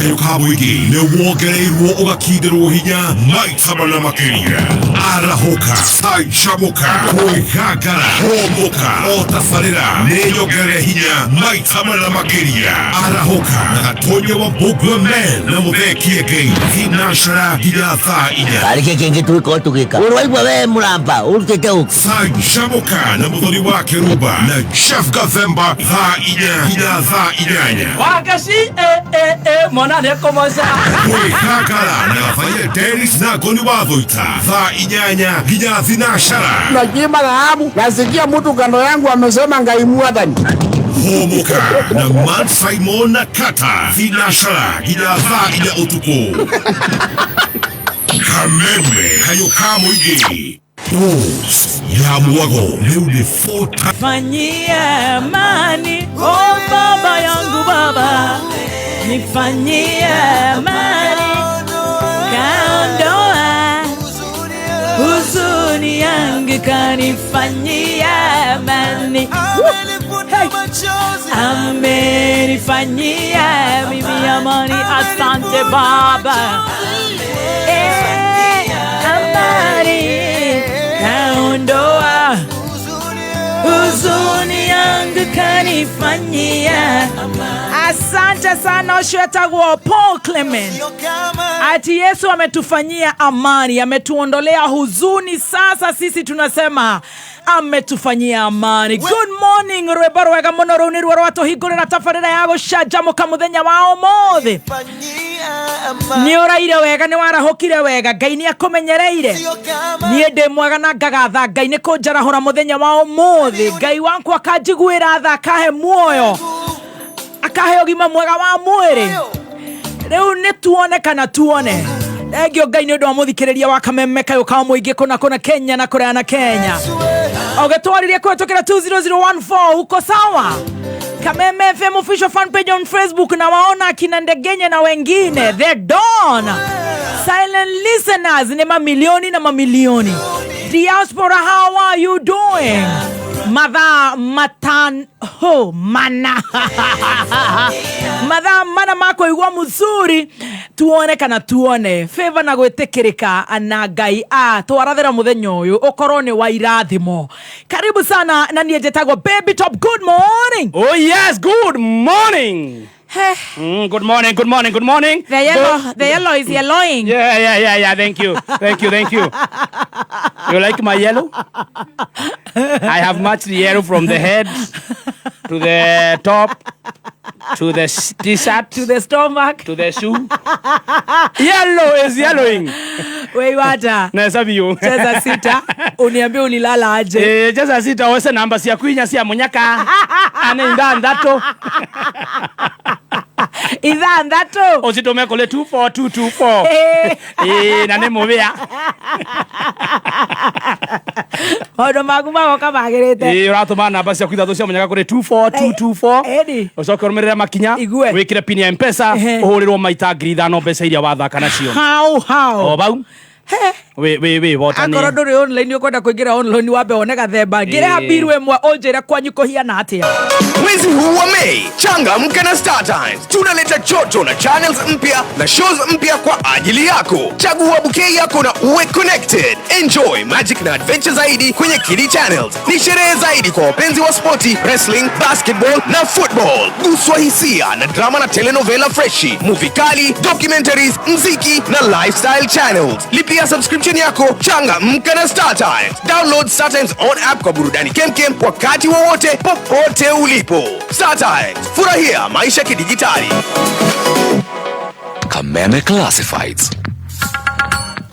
kayo kamuigi ne wogereirwo ugakindĩrwo hinya maita mana makĩria. Arahoka canjamũka kwĩgangara homoka o tabarĩra nĩyongerere hinya maita mana makĩria. Arahoka na Gatonye wa Bogwa Men na Muthekie Ngai thinacara nginya thaa 4. Arĩkĩ kĩngĩ twĩka tũgĩka ũrwaigua we mũramba ũrutĩte ũku canjamũka na mũthoni wa Kĩrumba na Chef Gathemba thaa 4 nginya thaa 8. Wakashi mwana nekomoza Kwĩgangara na Gabaire Dennis na Ngoni wa Thũita thaa 8 nginya thinacara. Najima dhahabu nasikia mtu kando yangu amesema Ngai Mwathani. Homoka na Man Simon na Kata thinacara nginya thaa 4 ũtukũ. Kameme kayo kamuigi Dose ya mwago leo ni 4 times. Nifanyie amani, oh baba yangu baba, nifanyie amani, kaondoa huzuni yangu, kanifanyia amani. Amenifanyia mimi amani, asante baba. Amani kaondoa huzuni yangu, kanifanyia. Asante sana Oshetagwo Paul Clement. Ati Yesu ametufanyia amani, ametuondolea huzuni. Sasa sisi tunasema ametufanyia amani. Good morning rwebaro wega muno runi rwa rwato higurira tafarira ya gucanjamũka muthenya wa ũmũthĩ. Ni ũraire wega, ni warahũkire wega, Ngai ni akũmenyereire. Niĩ ndĩ mwega na ngagatha Ngai nĩ kũnjarahũra muthenya wa ũmũthĩ. Ngai wakwa akanjiguĩra tha, akahe muoyo, akahe ũgima mwega wa mwĩrĩ. Rĩu nĩ tuone kana tuone. Egyo Ngai nĩ ũndũ wa mũthikĩrĩria wa Kameme kayo ka mũingĩ kuna Kenya na kũrĩa na Kenya. Ogetwaririe kũhetũkĩra 20014 uko sawa? Kameme FM official fan page on Facebook, na waona akina Ndegenye na wengine. The Dawn silent listeners ni mamilioni na mamilioni. Diaspora, how are you doing? Madha matan ho mana madha mana mako igwa muzuri. Tuone kana tuone favor na gwĩtĩkĩrĩka na Ngai twarathĩra mũthenya ũyũ ũkorwo nĩ wa irathimo. Karibu sana na niĩ njĩtagwo Baby Top. Good morning. Oh yes, good morning. Good morning, good morning, good morning. The yellow is yellowing. Yeah. Thank you. You like my yellow? I have matched the yellow from the head to the top, to the t-shirt, to the stomach, to the shoe. Yellow is yellowing. Wewe wata. Nahesabu you. Cheza sita, uniambie ulilala aje. Cheza sita wese namba siya kuinya siya munyaka. Ane inda ndato. Iza ndato. Ositome kole 24224. Nane movea. Odo maguma wakabagirete. Uratuma namba siya kuitha siya munyaka kole 24224. Edi. Ucoke urumirira makinya. Igwe. Wikire pini ya Mpesa. Uhurirwo maita 5,000 mbeca iria wathaka nacio. How? O bau. We wotani. Akoro nduri online ukwenda kuingira online wabe one Gathemba. Ngire habiru emwe onjera kwanyu kuhiana atia. Mwezi huu wa Mei, changamka na Star Times. Tunaleta chocho na channels mpya na shows mpya kwa ajili yako. Chagua bouquet yako na uwe connected. Enjoy magic na adventure zaidi kwenye Kiddy Channels. Ni sherehe zaidi kwa wapenzi wa sporti, wrestling, basketball na football. Guswa hisia na drama na telenovela freshi, movie kali, documentaries, mziki na lifestyle channels. Lipia subscription yako, changamka na Star Times. Download Star Times on app kwa burudani kemkem wakati wowote popote ulipo. Star Times, furahia maisha kidijitali. Kameme Classifieds.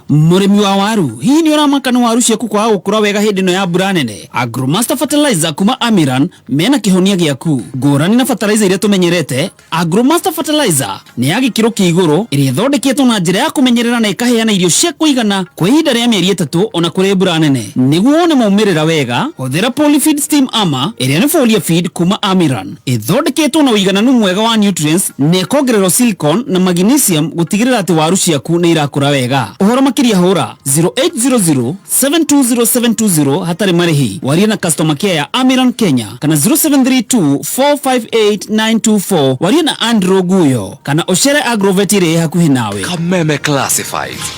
Murimi wa waru, hii ni uramaka na waru ciaku kwa gukura wega hindi no ya mbura nene. Agromaster Fertilizer kuma Amiran mena kihonia giaku. Ngũrani na fertilizer iria tumenyerete, Agromaster Fertilizer ni ya gĩkĩro kĩa igũrũ iria ithondeketwo na njĩra ya kũmenyerera na ikaheana irio cia kũigana kwa ihinda rĩa mĩeri 3 ona kũrĩ mbura nene. Nĩguo wone maumĩrĩra wega, hũthĩra Polyfeed Steam Armor iria nĩ folia feed kuma Amiran. Ithondeketwo na ũigananu mwega wa nutrients na ĩkongererwo silicon na magnesium gũtigĩrĩra atĩ waru ciaku nĩ irakũra wega. Ũhoro makiria hura 0800-720-720 hatari marihi. Waria na customer care ya Amiran Kenya kana 0732-458-924. Waria na Andrew Guyo kana Oshere Agrovetire hakuhi nawe. Kameme Classifieds.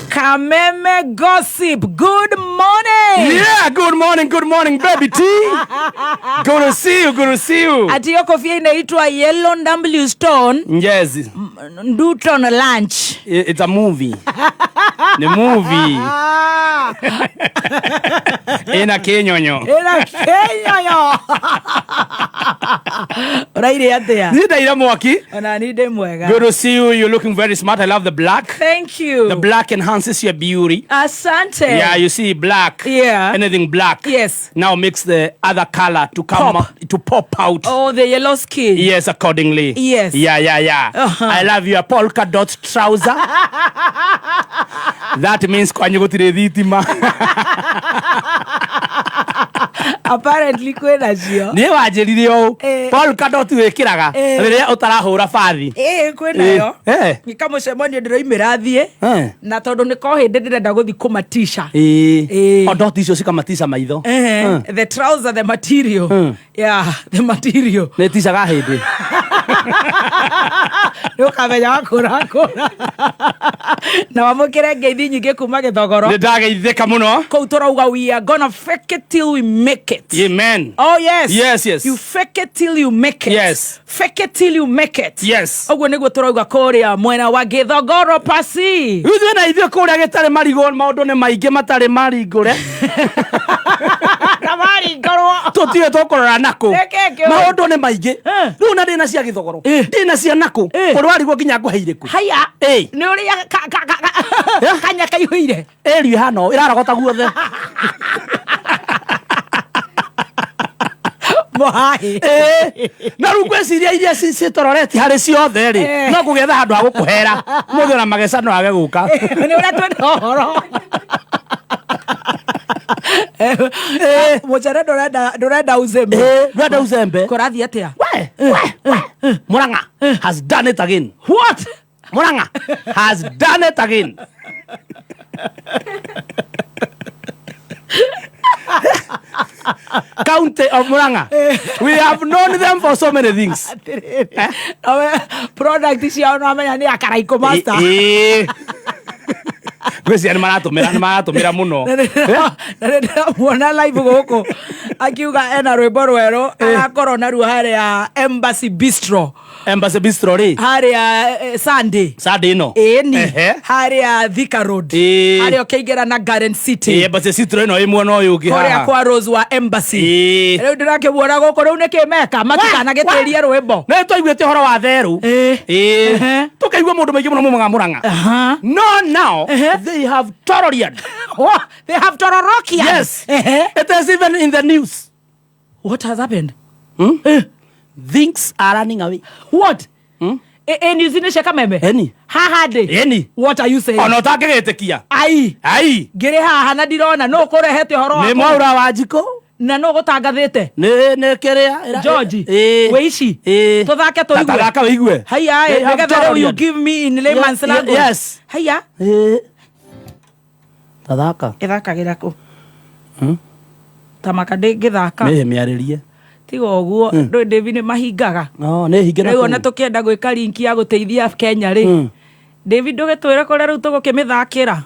Kameme Gossip, good morning. Yeah, good morning, baby T. Good to see you. Ati hiyo kofia inaitwa Yellow W Stone. Yes. Nduton lunch. It's a movie. The movie. Ina kenyonyo. Raide atia. Nida ira mwaki. Ona nide mwega. Good to see you. You're looking very smart. I love the black. Thank you. The black enhances your beauty. Asante. Yeah, you see black. Yeah. Anything black. Yes. Now makes the other color to come to pop out. Oh, the yellow skin. Yes, accordingly. Yes. Yeah. I love your polka dot trouser. That means kwa nyugotire thitima. Apparently kwena cio. Ni wanjirire o. Polka dot wikiraga. Rire utarahura bathi. Kwena yo. Ni kama semonio ndiroimira thie. Na tondu ni ko hindi ndirenda guthi kumatisha. O dot icio cikamatisha maitho. The trouser, the material. Yeah, the material. Ni ticaga hindi. Nukamenya wakura. Na wamukire ngeithi nyingi kuma Githogoro. Ni ndageithika muno. Kou turauga we are gonna fake it till we make it. Amen. Oh yes. Yes. You fake it till you make it. Yes. Fake it till you make it. Yes. Oguo niguo turauga kuria mwena wa Githogoro pasi. Ithuĩ na ithuĩ kũrĩa gĩtarĩ marigũ maũndũ nĩ maingĩ matarĩ maringũre. Na maringũrwo. Tũtiĩ tũkũrora nakũ. Maũndũ nĩ maingĩ. Rĩu na ndĩna cia Gĩthogoro. Ndĩna cia nakũ. Kũrĩ warigwo nginya ngũhe irĩkũ. Haya. Nĩ ũrĩa kanya kaihũire. Ĩrio ihana ũũ ĩrarogota guothe. Na rĩu ngwĩciria iria citororeti harĩ ciothe rĩ no kũgetha handũ ha gũkũhera mũthĩ ona mageca no age gũka. Nĩ ũrĩa twenda ũhoro. Mũcere ndũrenda uzembe. Ndũrenda uzembe. Kũrathiĩ atĩa? Murang'a has done it again. What? Murang'a has done it again. County of Murang'a. We have known them for so many things. Product ciao no amenya ni akaraiko master. Gwĩciria nĩ maratũmĩra mũno. Muona live gũkũ akiuga ena rwĩmbo rwerũ agakorwo naruo harĩa Embassy Bistro. Embassy Bistro rĩ harĩa Sunday ĩno harĩa Thika Road harĩa ũkĩingĩra na Garden City. Embassy Bistro ĩno ĩ mwena ũyũ ũngĩ haha kũrĩa kwa Rose wa Embassy. Rĩu ndĩrakĩmuona gũkũ rĩu nĩkĩ meka matikanagĩtĩrie rwĩmbo. Nĩ twaiguĩte ũhoro wa therũ tũkaigua mũndũ maingĩ mũno mũmaga Murang'a. No now they have tororied. They have tororokian. Yes. It is even in the news. What has happened? Things are running away. What? News ni shaka meme. Eni. Haha de. What are you saying? Ono takĩgĩtĩkia. Ai. Ngĩrĩ haha na ndirona no kũrehete horo wako. Nĩ Mwaura wa Njiko. Na no gũtangathĩte. Nĩ kĩrĩa. George. Weishi. Tũthake tũigue. Tũthaka wĩigue. Haya, nĩgetha you give me in layman's language. Yes. Haya. Tathaka. Ithakagĩra kũ? Tamaka ndĩngĩthaka. Nĩ mĩarĩrie. Tiga ũguo ndũĩ David nĩ mahingaga. No, nĩ hinge na. Rĩu ona tũkĩenda gwĩka link ya gũteithia Kenya rĩ. David ndũgĩtwĩre kũrĩa rĩu tũgũkĩmĩthakĩra.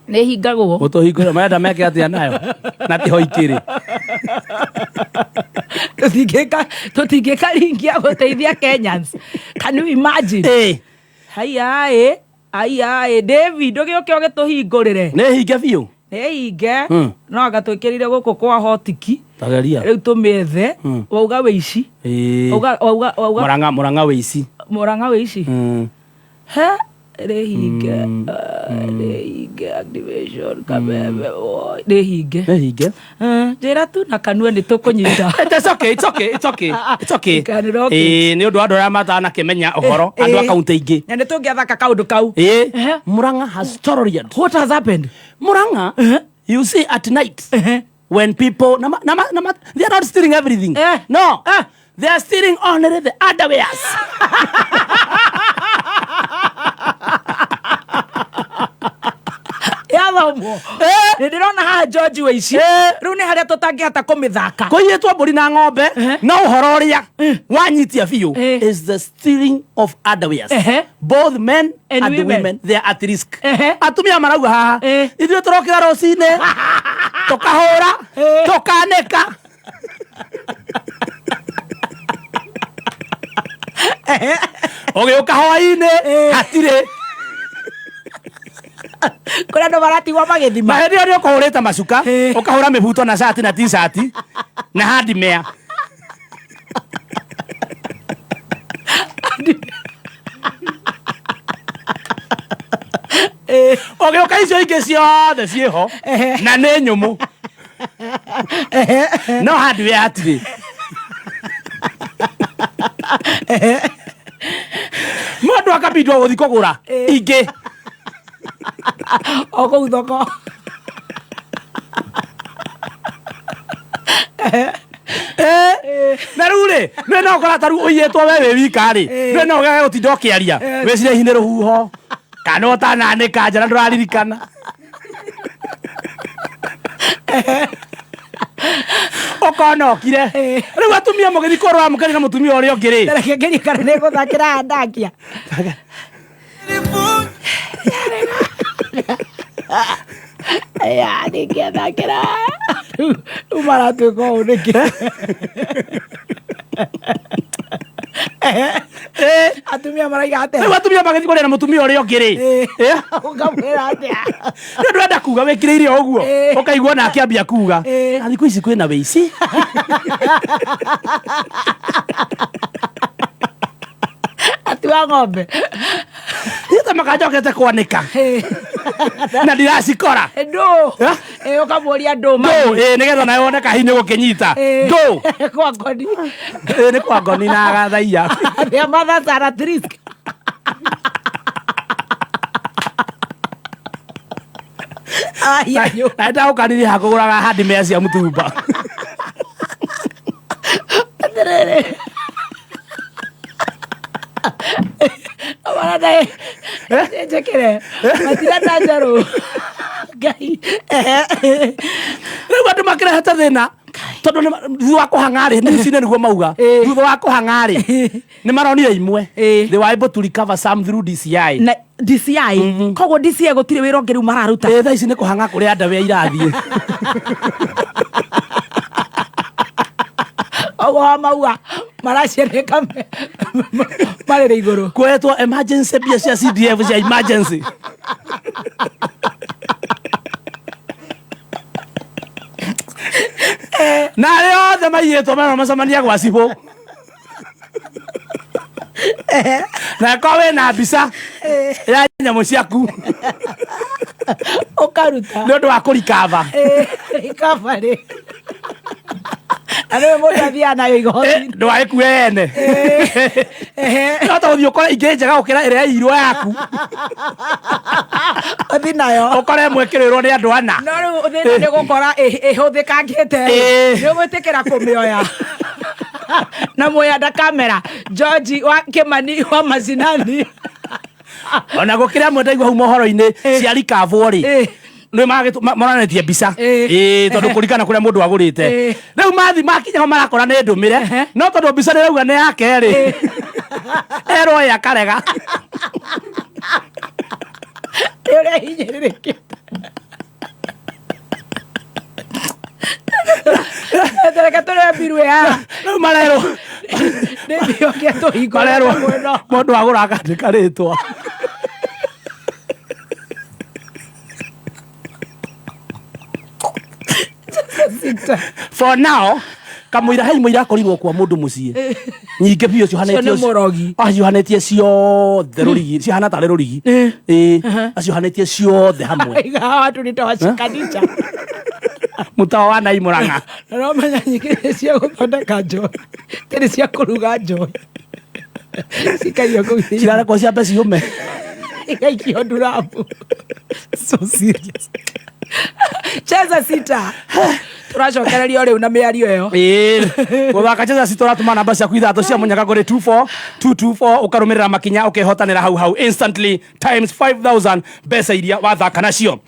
Nĩ hingagwo. Ũtũhingũra marenda meke atĩa nayo. Na tiho ikĩrĩ. Tũtingĩka link ya gũteithia Kenyans. Can you imagine? Haya David ndũgĩũke ũgĩtũhingũrĩre. Nĩ hinge biũ. Nĩ hinge. No agatwĩkĩrĩre gũkũ kwa hotiki. Tageria. Rĩu tũmĩethe. Wauga wĩici. Wauga. Murang'a wĩici. Murang'a wĩici. Rehinge activation Kameme rehinge njĩra tu na kanua nĩ tũkũnyita. It's okay. Nĩ ũndũ andũ arĩa matanakĩmenya ũhoro andũ a kaunti ingĩ na nĩ tũngĩathaka kaũndũ kau. Murang'a has tororied. What has happened? Murang'a you see at night when people they are not stealing everything. No, they are stealing only the underwears. gũthomwo nĩ ndĩrona haha George Waici rĩu nĩ harĩa tũtangĩhota kũmĩthaka kũiyĩtwo mbũri na ng'ombe no ũhoro ũrĩa wanyitia biũ is the stealing of underwears. Both men and women they are at risk. Atumia marauga haha ithuĩ tũrokĩra rũcinĩ tũkahũra tũkanĩka ũgĩũka hwaĩ-inĩ hatirĩ kũrĩa andũ maratigwo magĩthima hĩndĩ ĩyo nĩ ũkũhũrĩte macuka ũkahũra mĩbuto na shati na t-shirt na handimea ũgĩũka icio ingĩ ciothe ciĩho na nĩ nyũmũ no handimea hatirĩ mũndũ akabindwo gũthiĩ kũgũra ingĩ o kũu thoko na rĩu rĩ nĩ no ũkora tarũ ũiyĩtwo we wĩ wika rĩ nĩ no ũgege gũtinda ũkĩaria wĩcire hihi nĩ rũhuho kana ũtananĩka nja na ndũraririkana ũkona okire rĩu atumia mũgĩthiĩ kũrũa mũkĩrĩ na mũtumia ũrĩa ũngĩ rĩ reke ngerie kana nĩ gũthakĩra ndakia ya nĩngĩthakĩra rĩu maratuĩka ũũ nĩkĩ atumia maraiga atĩa rĩu atumia magĩthiĩ kũrĩa na mũtumia ũrĩa ũngĩ rĩ ũkamwĩra atĩa nĩ ndũrenda kuga wĩkĩrĩire ũguo ũkaigua na akĩambia kuga na thikũ ici kwĩna wĩici atua ng'ombe ita makajokete kwanĩka na ndiracikora ndũ ũkamũria ndũ nĩgetha nayo wone kahinĩ gũkĩnyita ndũ kwa ngoni nĩ kwa ngoni na agathaia their mothers are at risk naenda ũkanire hakũgũraga handimea cia mũtumba amaradae njekere matiranda njerũ ngai rĩu andũ makĩrehete thĩna tondũ thutha wa kũhang'arĩ nĩcine nĩguo mauga thutha wa kũhang'arĩ nĩ maronire imwe they were able to recover some through DCI na DCI koguo DCI gũtirĩ wĩra ũngĩ rĩu mararuta thaa ici nĩ kũhang'a kũrĩa ndawe irathiĩ ogo mauga maracieneka marĩrĩ igũrũ kuetwo emergency mbia cia CDF cia emergency na arĩa othe maiyĩtwo mena macemania gwa cibũ na ko wĩna mbica ya nyamũ ciaku ũkaruta nĩ ũndũ wa kũrikava rikava rĩ anĩwe mũndũ athiaga nayo igoti ndwagĩkue ene nota gũthiĩ ũkore ingĩ njega gũkĩra ĩrĩa yairwo yaku ũthi nayo ũkore mwĩkĩrĩrwo nĩ andũ ana no rĩu thĩna nĩ gũkora ĩhũthĩkangĩte nĩ gwĩtĩkĩra kũmĩoya na muoya kamera George wa Kimani wa Macinani ona gũkĩrĩa mwenda igua hau mohoro-inĩ cia rikavwo rĩ nĩ moranetie mbica tondũ kũringana kũrĩa mũndũ agũrĩte rĩu mathi makinya ho marakora nĩ ndũmĩre no tondũ mbica nĩ rauga nĩ yake rĩ erwo ya karega ũrĩa hinyĩrĩrĩkĩte tereka tũrĩa mbiru ya rĩu marerwo nĩ thiokia tũhingo marerwo mũndũ agũra akandĩka rĩtwa for now kamũira hei mũira akorirwo kwa mũndũ mũciĩ nyingĩ biũ ciohanĩtie ciothe rũrigi cihana tarĩ rũrigi aciohanĩtie ciothe hamwe watu nitawashikanisha mũtao wa Nai Mũrang'a na no menya nyingĩ nĩ cia gũthondeka njohi tĩrĩ cia kũruga njohi cikario kũu cirarekwo ciambe ciũme Igaikio nduramu. So serious. Cheza sita. Turacokereria uri una miario yo. Guthaka cheza sita uratuma namba cia kwithatũ cia munyaka kuri 24224 ukarumirira makinya ukihotanira hau instantly times 5000 mbeca iria wathaka nacio.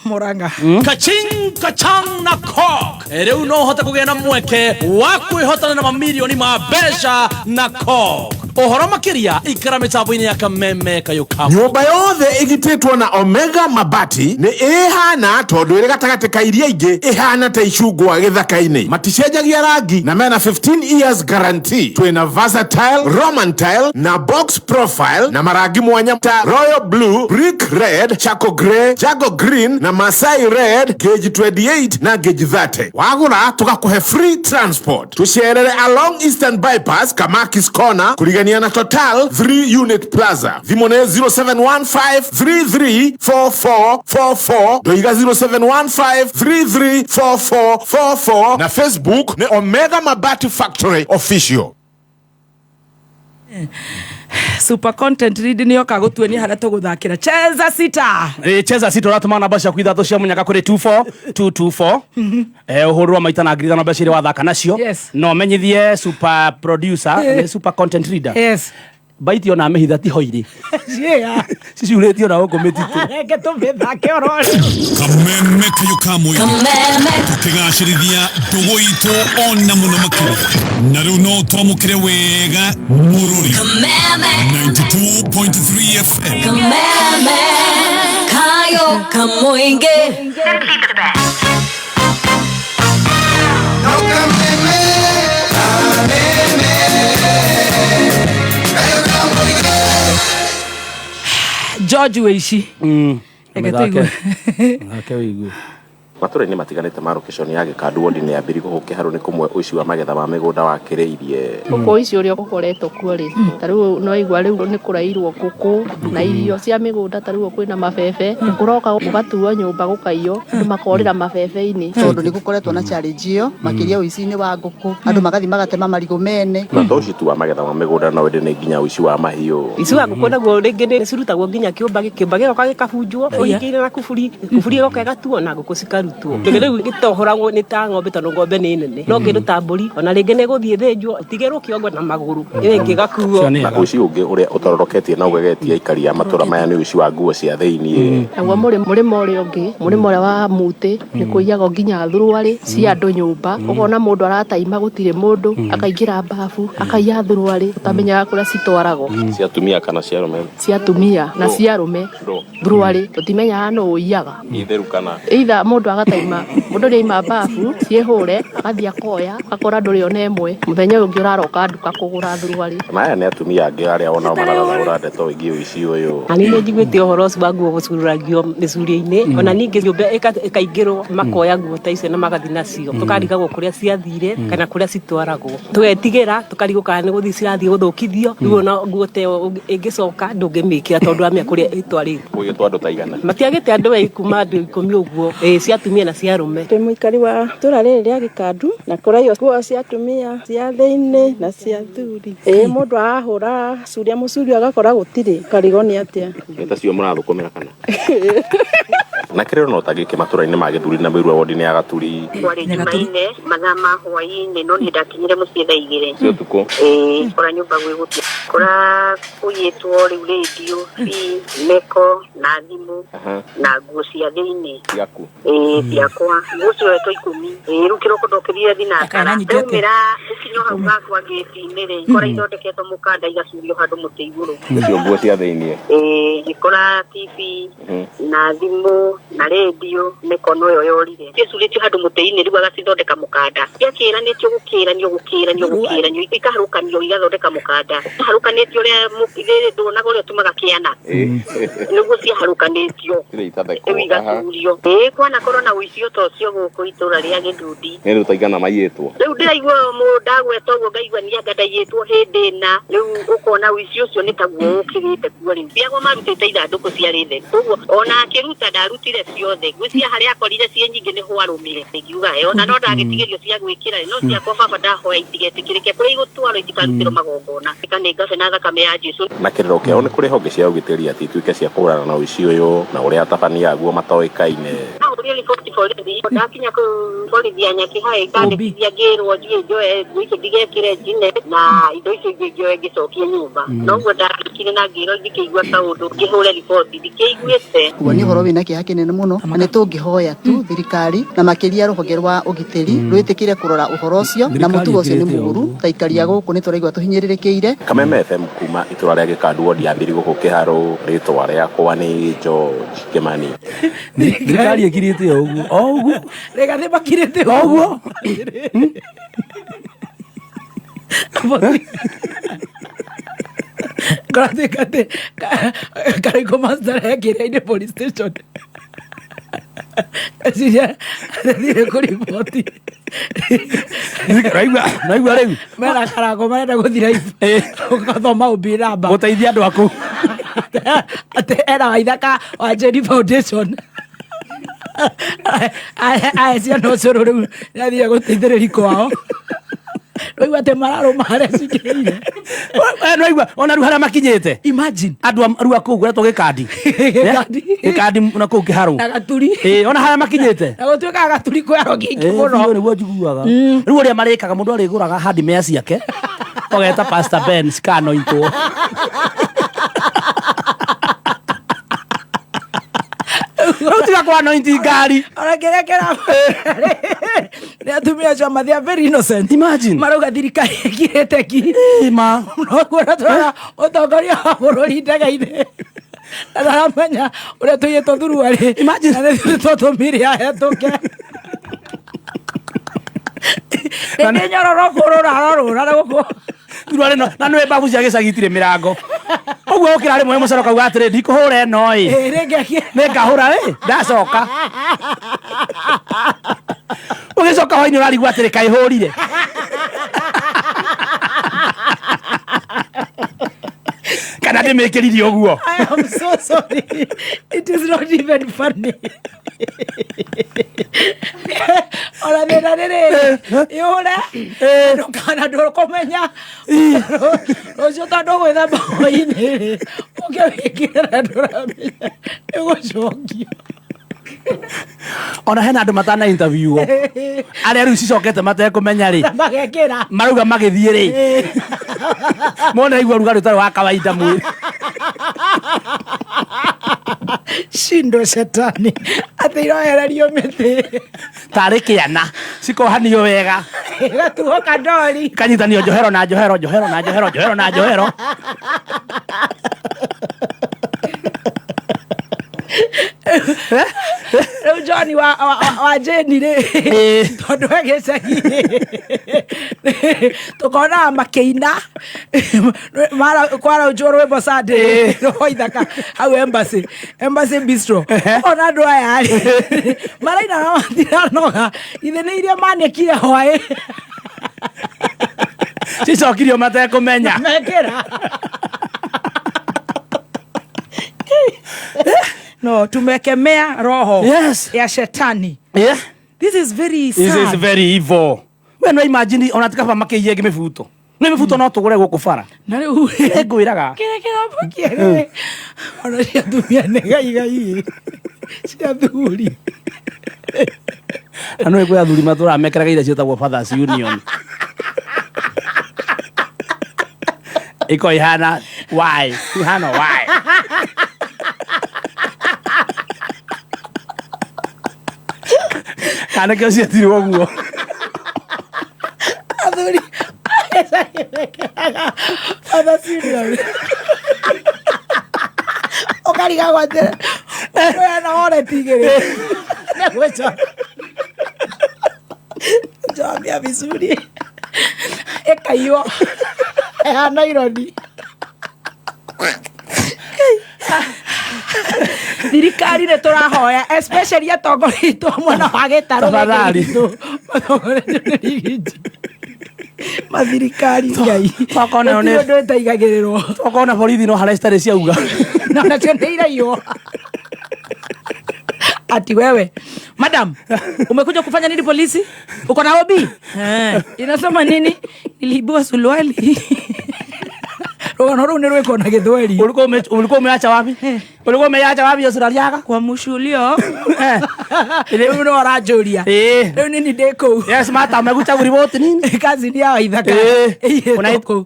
Muranga. Kaching kachang na kok. Riu no hote kugia na mweke wa kwihotana na mamilioni ma mbeca na kok. Ohoro makiria ikara mitambo-ini ya Kameme Kayukamu. Nyumba yothe igititwo na Omega Mabati ni ihana tondu iri gatagati ka iria ingi ihana ta icungwa githaka-ini. Maticenjagia rangi na mena 15 years guarantee. Twina versatile, Roman tile na box profile na marangi mwanya ta Royal Blue, Brick Red, Charcoal Grey, Jago Green na Masai Red gauge 28 na gauge 30. Wagura tugakuhe free transport. Tucerere along Eastern Bypass Kamakis Corner kurigania na Total 3 Unit Plaza. Thimone 0715334444 doiga 0715334444 na Facebook ni Omega Mabati Factory Official. Super content read ni yoka gutuenia haria tuguthakira. Cheza sita. Cheza sita uratuma namba cia kwithatũ cia munyaka kuri 24224. Uhurwa maita na ngiri namba cia wathaka nacio. No menyithie super producer, super content reader. Yes. Baiti ona mehitha ti hoiri. Yeah. Ciciurĩtio na gũkũ mĩtitũ. Reke tũmĩthake orore. Kameme Kayukamu. Tukigacĩrithia ndũgũ itũ ona mũno makĩria. Na rĩu no twamũkĩre wega mũrũri. 92.3 FM. Kameme Kayukamu ingi. Simply for the best. George Weishi. Eke wigu. Matũra-inĩ matiganĩte ma location ya Gĩkandu ward-inĩ ya Mbirigo gũkĩharwo nĩ kũmwe ũici wa magetha ma mĩgũnda wakĩrĩirie. Ngũkũ ũici ũrĩa ũkoretwo kuo rĩ, ta rĩu no igua rĩu nĩ kũrairwo ngũkũ na irio cia mĩgũnda, ta rĩu kwĩna mabebe, kũroka gũgatuo nyũmba gũkaiywo, andũ makorĩra mabebe-inĩ. Tondũ nĩ gũkoretwo na challenge ĩyo makĩria ũici-inĩ wa ngũkũ, andũ magathi magatema marigũ mene. Na to ũici tu wa magetha ma mĩgũnda no wende nĩ nginya ũici wa mahiũ. Ũici wa ngũkũ naguo rĩngĩ nĩ cirutagwo nginya kĩũmba gĩgoka gĩkabunjwo, ũingĩire na kuburi ĩgoka ĩgatuo na ngũkũ cikarutwo. Gĩtohoragwo nĩ ta ng'ombe tondũ ng'ombe nĩ nene, no kĩndũ ta mbũri ona rĩngĩ nĩ gũthiĩ thĩnjwo ĩtigĩrwo kĩongo na magũrũ ĩngĩ gakuo. Na ũici ũngĩ ũrĩa ũtororoketie na ũgegetie aikari a matũra maya nĩ ũici wa nguo cia thĩiniĩ. Naguo mũrĩmo ũrĩa ũngĩ, mũrĩmo ũrĩa wa Mutĩ nĩ kũiyagwo nginya thurũarĩ cia andũ nyũmba, ũkona mũndũ arataima gũtirĩ mũndũ akaingĩra mbabu akaiya thurũarĩ ũtamenyaga kũrĩa citwaragwo. Cia atumia kana cia arũme? Cia atumia na cia arũme thurũarĩ tũtimenyaga nũ ũiyaga. Itheru kana either mũndũ agataima mũndũ ũrĩa ima mbabu ciĩhũre agathiĩ akoya akora ndũrĩ ona ĩmwe, mũthenya ũyũ ũngĩ ũraroka nduka kũgũra thurũarĩ. Maya nĩ atumia angĩ arĩa onao marathaũra ndeto ĩgiĩ ũici ũyũ. Na nĩ njiguĩte ũhoro ũcio wa nguo gũcuragio mĩcuri-inĩ, ona ningĩ nyũmba ĩkaingĩrwo makoya nguo ta icio na magathiĩ nacio, tũkarigagwo kũrĩa ciathire kana kũrĩa citwaragwo, tũgetigĩra tũkarigwo kana nĩ gũthiĩ cirathiĩ gũthũkithio, rĩu ona nguo ta ĩyo ĩngĩcoka ndũngĩmĩkĩra tondũ wamenya kũrĩa ĩtwarĩtwo. Gũgĩtwo andũ ta igana? Matiagĩte andũ kuma andũ 10 ũguo, cia atumia na cia arũme. Ndĩ mũikari wa itũra rĩrĩ rĩa Gĩkandu na kũraiywo nguo cia atumia cia thĩinĩ na cia athuri. Mũndũ ahũra curia mũcuri agakora gũtirĩ, karigwo nĩ atĩa. Nĩ ta cio mũrathũkũmĩra kana? Na kĩrĩro no tagĩke matũra-inĩ ma Gĩthuri na Mĩrua ward-inĩ ya Gaturi. Kwarĩ Jumaine mathaa ma hwaĩ-inĩ no nĩ ndakinyire mũciĩ thaa 2 cia ũtukũ. Kora nyũmba gwĩgũtia kora kũiyĩtwo rĩu radio meko na thimũ na nguo cia thĩinĩ ciaku ciakwa nguo cioetwo 10 rĩu kĩroko ndokĩrire thinakara ndaumĩra gũkinywo hau gakwa gĩti-inĩ rĩ kora ithondeketwo mũkanda igacurio handũ mũtĩ igũrũ. Icio nguo cia thĩinĩ ngĩkora TV na thimũ na radio mĩkono ĩyo yorire ciĩcurĩtio handũ mũtĩ-inĩ rĩu agacithondeka mũkanda ciakĩranĩtio gũkĩranio ikaharũkanio igathondeka mũkanda harũkanĩtio ũrĩa ndonaga ũrĩa ũtumaga kĩana nĩguo ciaharũkanĩtio rĩu igacurio kwanakorwo na ũici ũcio gũkũ itũra rĩa Gĩthundi. Nĩ rĩu taigana maiyĩtwo rĩu ndĩraigua mũndũ ndagweta ũguo ngaigua nĩ angandaiyĩtwo hĩndĩ na rĩu ũkona ũici ũcio nĩ taguo ũkĩrĩte kuo rĩu thiagwo marutĩte ithandũkũ ciarĩ theru ũguo ona akĩruta ndarutire ciothe ngwĩcia harĩa akorire ciĩ nyingĩ nĩ ho arũmire ngiuga ona no ndagĩtigĩrio cia gwĩkĩra no ciakwa baba ndahoya itigetĩkĩrĩke kũrĩa igũtwarwo itikarutĩrwo magongona ikanengabe na thakame ya Jesũ na kĩrĩro kĩao nĩ kũrĩ honge cia ũgitĩri atĩ ituĩke cia kũhũrana na ũici ũyũ na ũrĩa atabania aguo matoĩkaine ndakinya kũu borithi ya Nyakihaĩ ngandĩkithia ngĩrwo thiĩ njoe ngũicio ndigekĩre njine na indo icio ingĩ ngĩoe ngĩcokie nyũmba noguo ndakire na ngĩrwo ngĩkĩigua kaũndũ ngĩhũre riboti ndikĩiguĩte kuonia ũhoro wĩna kĩeha kĩnene mũno na nĩ tũngĩhoya tu thirikari na makĩria rũhonge rwa ũgitĩri rwĩtĩkĩre kũrora ũhoro ũcio na mũtugo ũcio nĩ mũũru ta ikaria gũkũ nĩ tũraigua tũhinyĩrĩrĩkĩire Kameme FM kuma itũra rĩa Gĩkandu wodi ya mbere gũkũ Kĩharũ rĩtwa rĩakwa nĩ George Kimani thirikari ĩkirĩte ũguo rega nĩ makirĩte ũguo Gracias, Carico Master aquí en el police station. Así ya, decir con hipoti. No hay guarem. Me la cara como era con direi. Cuando mau biraba. Bota idea do aku. Era aidaka a Jenny Foundation. Decía no solo nadie con Tinderico. No iba a temar mare sikire. No iba ona ruhara makinyete. Imagine andu aru akugura to Gĩkandi. Gĩkandi na kuu Kĩharũ. Agaturi. Ona haya makinyete. Agotweka agaturi kwa rogi muno. Ni wo njiguaga. Riu ria marikaga mundu ariguraga hadi mea ciake. Ogeta Pastor Ben Scano into. Utiga kwa no intigari. Ora kera. Natumia chama they are very innocent. Imagine. Maroga thirikari kirete ki. Ma. No kwera tora otongoria wa bururi ndagaine. Ndaramenya ure tuyeto thuruari. Imagine ane toto miri ahetoke. Nĩ nyororo kũrũra gũkũ. Thuruari no na nĩ babu cia gĩcagitire mĩrango. Ũguo ũkĩra rĩmwe mũcoro kauga atĩrĩ ndikũhũra ĩno ĩ. Nĩ ngahũra ĩ ndacoka. Ũgĩcoka hwainĩ ũrarigwo atĩrĩ kaĩ hũrire. Kana ndĩmĩkĩrire ũguo. I am so sorry. It is not even funny. Ora nere. Yora. No kana ndo komenya. Rojo ta ndo gwetha boine. Ũkĩwĩkĩra ndũramenya. Nĩgũcokio. Ona hena andũ matana interview arĩa rĩu cicokete matekũmenya rĩ magekĩra marauga magĩthiĩ rĩ mona igua rugarĩ ũtarĩ wa kawaida mwĩrĩ shindo shetani atĩirohererio mĩtĩ tarĩ kĩana cikohanio wega gatuo kandori kanyitanio njohero na njohero Rĩu John wa Jeni rĩ tondũ gĩcagi tũkona makĩina kwaraunjwo rwĩmbo Sunday rwa ithaka hau embassy bistro ona andũ aya rĩ maraina na matiranoga ithe nĩ iria manĩkire hwaĩ cicokirio matekũmenya mekĩra no tumekemea roho ya shetani. Yeah. This is very sad. This is very evil. When I imagine onatika pa makĩiye gĩmĩbuto. Nĩ mĩbuto no tũgũre gũkũ bara. Na rĩu ngwĩraga. Kĩrĩa. Ona cia tumia nĩ gai. Cia thuri. Ano ĩkũya thuri matũra mekĩraga iria ciĩtagwo Fathers Union. Iko ihana why? Ihana why? Kana kĩo ciatirwo ũguo. Athuri. Fathers Union. Okariga gwatĩra. Oya na ore tigere. Negwecha. Jamia vizuri. Ekaiyo. Ehana ironi. Thirikari nĩ tũrahoya especially atongoria itũ mwena wa Gĩtarũ. Mathirikari ngai. Tokona one ndo etaigagiriro. Tokona borithi no haresta cia uga. Na nacio ndeirayo. Ati wewe madam, umekuja kufanya nini polisi? Uko na hobi? Inasema nini? Niliibua suruali. Roho nero iko na githweri. Ulikuwa umeacha wapi? Ulikuwa umeacha wapi hiyo suruali yako? Kwa mushulio. Ile uno warajoria. Leo nini deko? Yes, mata umekuja kuripoti nini? Kazi ni hawa idhaka.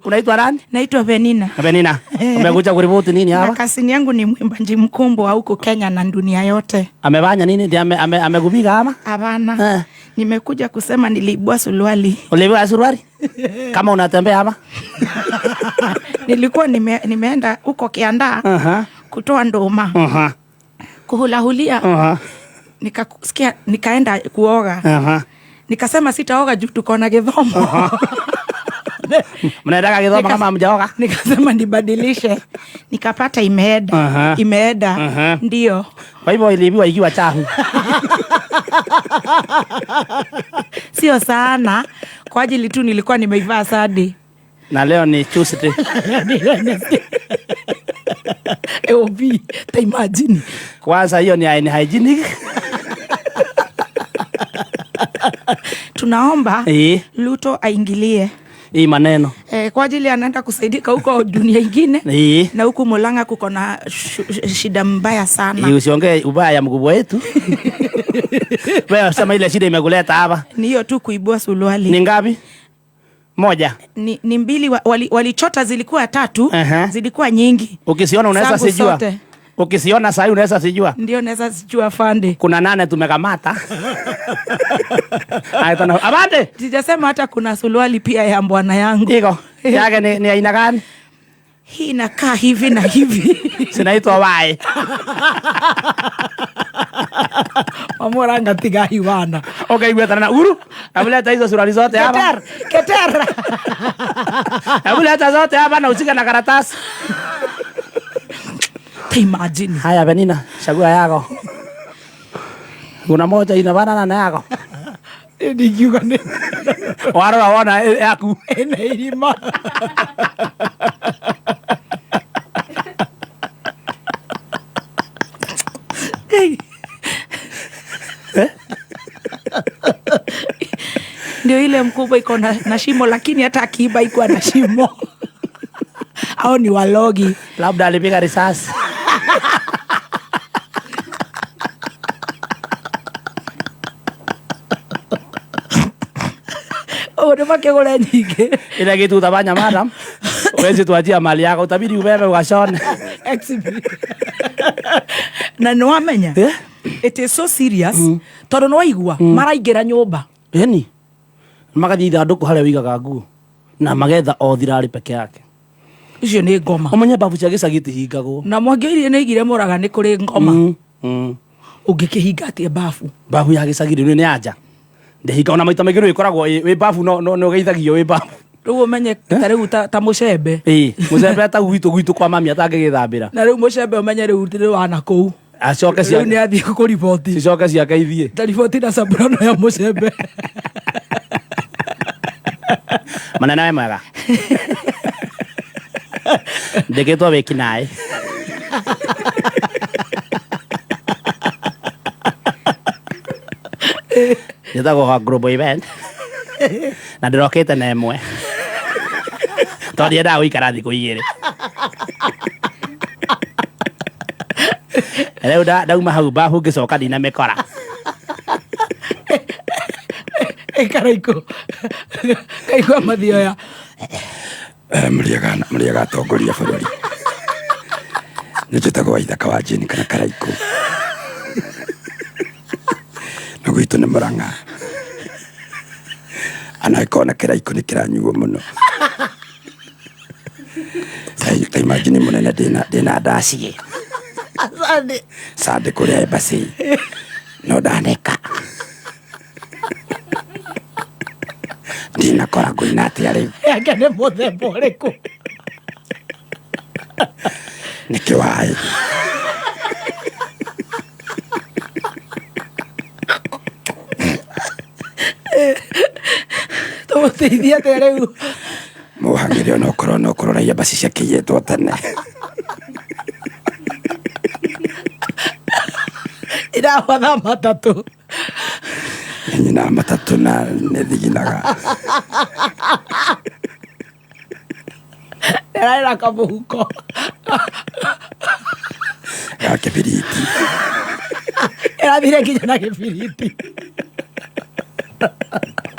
Unaitwa nani? Naitwa Venina. Venina. Umekuja kuripoti nini hapa? Kazi yangu ni mwimbaji mkubwa huko Kenya na dunia yote. Amefanya nini? Ndiye amekupiga ama? Hapana. Nimekuja kusema niliibua suruali. Uliibua suruali? Kama unatembea ama? Nilikuwa nimeenda huko Kianda kutoa ndoma. Kuhulahulia. Nikasikia nikaenda kuoga. Nikasema sitaoga juu tuko na githomo. Mnaenda githomo kama mjaoga? Nikasema nibadilishe. Nikapata imeenda. Imeenda. Ndio. Kwa hivyo ilibiwa ikiwa chafu. Sio sana. Kwa ajili tu nilikuwa nimeivaa sadi. Na leo ni Tuesday. Eobi, ta imagine. Kwanza hiyo ni hygienic. Tunaomba Luto aingilie hii maneno. Kwa ajili anaenda kusaidika huko dunia ingine. Na huko Mulanga kuko na shida mbaya sana. Usiongee ubaya ya mkubwa wetu. Wewe sema ile shida imekuleta hapa. Ni hiyo tu kuibua suruali. Ni ngapi? Moja. Ni mbili walichota zilikuwa 3, zilikuwa nyingi. Ukisiona unaweza sijua. Ukisiona sasa unaweza sijua. Ndio naweza sijua fande. Kuna 8 tumekamata. Aitana. Abande. Sijasema hata kuna suruali pia ya bwana yangu. Iko. Yake ni aina gani? Hii inakaa hivi na hivi. Sinaitwa wae. Mamoranga tiga hiwana. Okay, wewe tana uru. Abuleta hizo suruali zote hapa. Keter. Abuleta zote hapa na usika na karatasi. Imagine. Haya Venina, chagua yako. Kuna moja inafanana na yako. Nikiuka ni. Waona yaku. Ene ilima. Ndio ile mkubwa iko na shimo, lakini hata akiiba iko na shimo. Au ni walogi. Labda alipiga risasi. Unapake kule nyingi. Ile kitu utafanya madam. Wewe tuachia mali yako, utabidi ubebe ukashone. Na no amenya. It is so serious. Toro no igua maraingera nyumba. Eni. Magathitha nduku haria wigaga nguo. Na magetha o thirari peke yake. Icio ni ngoma. Umenye babu cia gicagi hingagwo. Na mwangirie ni igire moraga ni kuri ngoma. Ungikihinga atia bafu. Babu ya gicagi ni anja. Ndehinga ona maita maigiro ikoragwo wi bafu no geithagio wi bafu. Riu umenye tariu ta mucembe. Mucembe ta gwitu kwa mami atangigithambira. Na riu mucembe umenye riu ndiri wana kuu. Acoke cia ni athie ku ripoti. Cicoke cia kaithie. Ta ripoti na sabrano ya mucembe. Manana we mwega. Ndeketwo wiki nae. Nĩtagwo wa global event. Na ndĩrokĩte na ĩmwe. Tondũ ndiendaga gũikara thikũ igĩrĩ. Rĩu ndauma hau bafu ngĩcoka ndinamĩkora. Karaiko. Kaigua mathioya. Mũrĩaga atongoria bũrũri. Nĩnjĩtagwo Waithaka wa Jane kana Karaiko. Na gwitũ nĩ Mũrang'a. Anangĩkorwo na Kĩraiko nĩ kĩranyuo mũno. Ta imagine mũnene ndĩna ndaci. Sande kũrĩa embassy. No ndaneka. Ndinakoragwo ina atĩa rĩu. Yake nĩ mũthemba ũrĩkũ? Nĩ kĩwaĩ. Ĩgũteithia atĩa rĩu? Mũhang'ĩre onokorwo raia basi ciakĩiyĩtwo tene. Irabatha matatũ. Nyina matatũ na nĩthiginaga. Ĩraĩra kamũhuko. Ya kĩbiriti. Ĩrathire nginya na kĩbiriti.